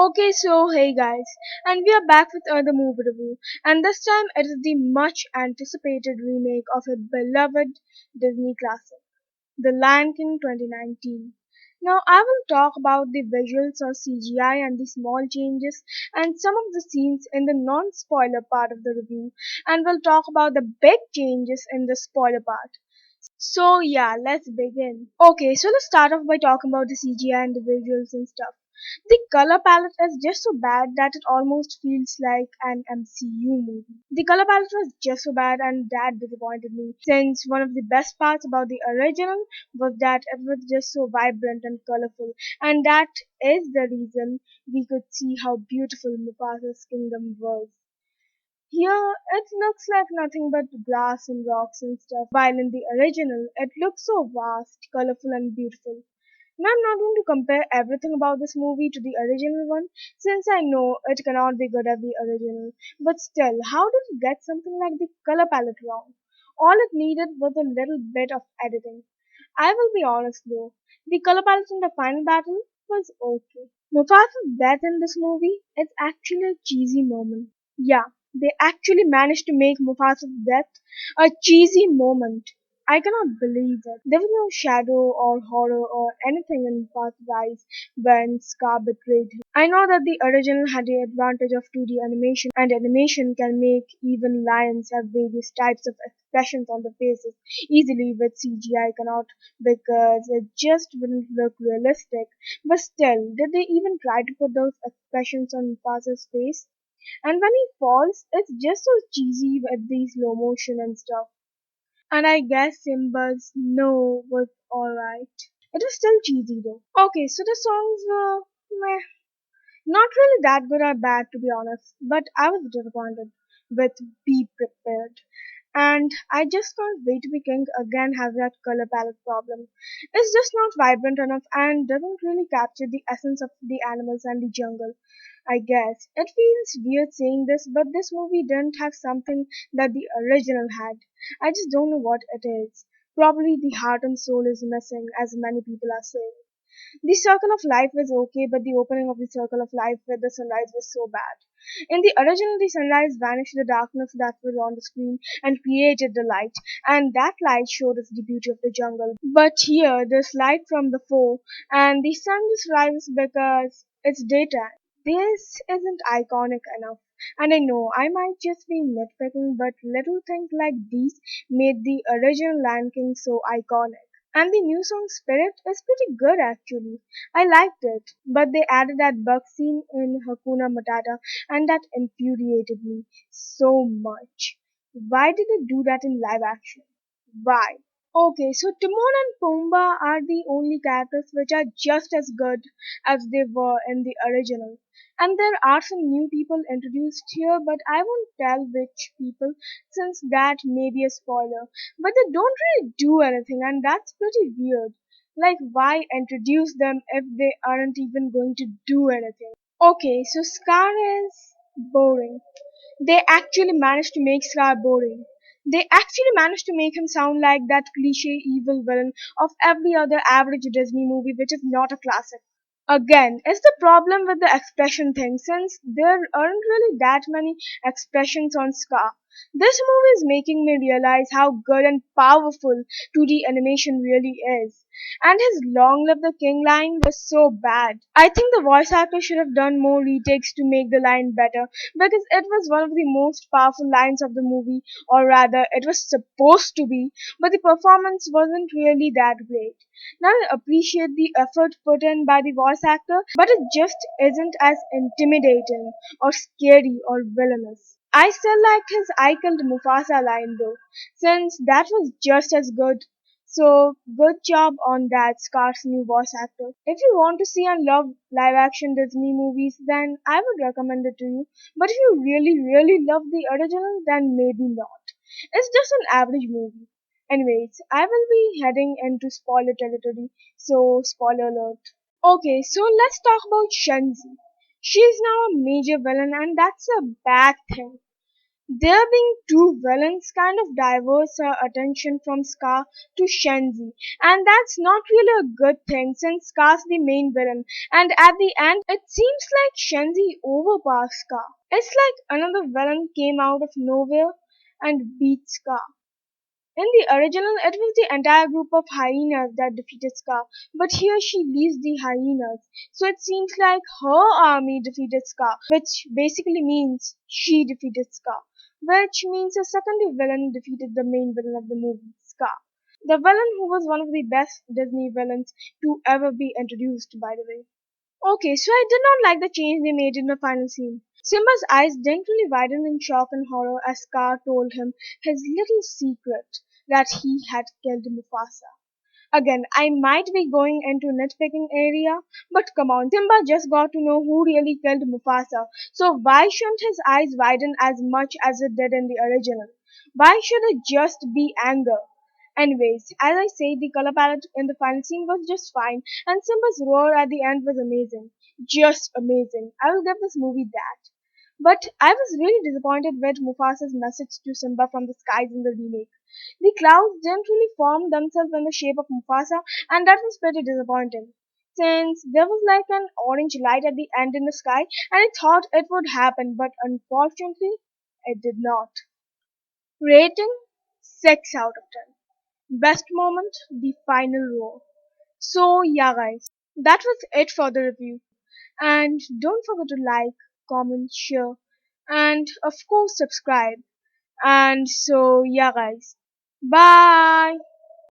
Okay, so hey guys, and we are back with another movie review, and this time it is the much anticipated remake of a beloved Disney classic, The Lion King 2019. Now, I will talk about the visuals or CGI and the small changes and some of the scenes in the non spoiler part of the review, and we'll talk about the big changes in the spoiler part. So, yeah, let's begin. Okay, so let's start off by talking about the CGI and the visuals and stuff. The color palette is just so bad that it almost feels like an MCU movie. The color palette was just so bad and that disappointed me since one of the best parts about the original was that it was just so vibrant and colorful, and that is the reason we could see how beautiful Mufasa's kingdom was. Here, it looks like nothing but grass and rocks and stuff, while in the original, it looks so vast, colorful, and beautiful. Now, I'm not going to compare everything about this movie to the original one, since I know it cannot be good as the original. But still, how did it get something like the color palette wrong? All it needed was a little bit of editing. I will be honest though, the color palette in the final battle was okay. Mufasa's death in this movie is actually a cheesy moment. Yeah, they actually managed to make Mufasa's death a cheesy moment. I cannot believe it. There was no shadow or horror or anything in Mufasa's eyes when Scar betrayed him. I know that the original had the advantage of 2D animation, and animation can make even lions have various types of expressions on their faces easily, with CGI cannot, because it just wouldn't look realistic. But still, did they even try to put those expressions on Mufasa's face? And when he falls, it's just so cheesy with the slow motion and stuff. And I guess Simba's no was alright. It was still cheesy though. Okay, so the songs were meh. Not really that good or bad to be honest, but I was disappointed with Be Prepared. And I just can't wait to be king again have that color palette problem. It's just not vibrant enough and doesn't really capture the essence of the animals and the jungle. I guess. It feels weird saying this, but this movie didn't have something that the original had. I just don't know what it is. Probably the heart and soul is missing, as many people are saying. The Circle of Life was okay, but the opening of the Circle of Life with the sunrise was so bad. In the original, the sunrise vanished the darkness that was on the screen and created the light, and that light showed us the beauty of the jungle. But here, there's light from the foe, and the sun just rises because it's daytime. This isn't iconic enough. And I know I might just be nitpicking, but little things like these made the original Lion King so iconic. And the new song Spirit is pretty good actually. I liked it. But they added that bug scene in Hakuna Matata and that infuriated me so much. Why did they do that in live action? Why? Okay, so Timon and Pumbaa are the only characters which are just as good as they were in the original. And there are some new people introduced here, but I won't tell which people since that may be a spoiler. But they don't really do anything, and that's pretty weird. Like, why introduce them if they aren't even going to do anything? Okay, so Scar is boring. They actually managed to make Scar boring. They actually managed to make him sound like that cliche evil villain of every other average Disney movie, which is not a classic. Again, it's the problem with the expression thing, since there aren't really that many expressions on Scar. This movie is making me realize how good and powerful 2D animation really is. And his Long Live the King line was so bad. I think the voice actor should have done more retakes to make the line better, because it was one of the most powerful lines of the movie, or rather, it was supposed to be, but the performance wasn't really that great. Now I appreciate the effort put in by the voice actor, but it just isn't as intimidating or scary or villainous. I still liked his I killed Mufasa line though, since that was just as good. So good job on that, Scar's new voice actor. If you want to see and love live action Disney movies, then I would recommend it to you. But if you really, really love the original, then maybe not. It's just an average movie. Anyways, I will be heading into spoiler territory, so spoiler alert. Okay, so let's talk about Shenzi. She is now a major villain, and that's a bad thing. There being two villains kind of diverts our attention from Scar to Shenzi, and that's not really a good thing since Scar's the main villain, and at the end it seems like Shenzi overpassed Scar. It's like another villain came out of nowhere and beat Scar. In the original, it was the entire group of hyenas that defeated Scar, but here she leads the hyenas, so it seems like her army defeated Scar, which basically means she defeated Scar, which means a secondary villain defeated the main villain of the movie, Scar. The villain who was one of the best Disney villains to ever be introduced, by the way. Okay, so I did not like the change they made in the final scene. Simba's eyes didn't really widen in shock and horror as Scar told him his little secret that he had killed Mufasa. Again, I might be going into nitpicking area, but come on, Simba just got to know who really killed Mufasa, so why shouldn't his eyes widen as much as it did in the original? Why should it just be anger? Anyways, as I say, the color palette in the final scene was just fine, and Simba's roar at the end was amazing. Just amazing. I will give this movie that. But I was really disappointed with Mufasa's message to Simba from the skies in the remake. The clouds didn't really form themselves in the shape of Mufasa, and that was pretty disappointing. Since there was like an orange light at the end in the sky, and I thought it would happen, but unfortunately, it did not. Rating 6 out of 10. Best moment, the final roar. So, yeah, guys, that was it for the review. And don't forget to like, comment, share, and of course, subscribe. And so, yeah, guys, bye.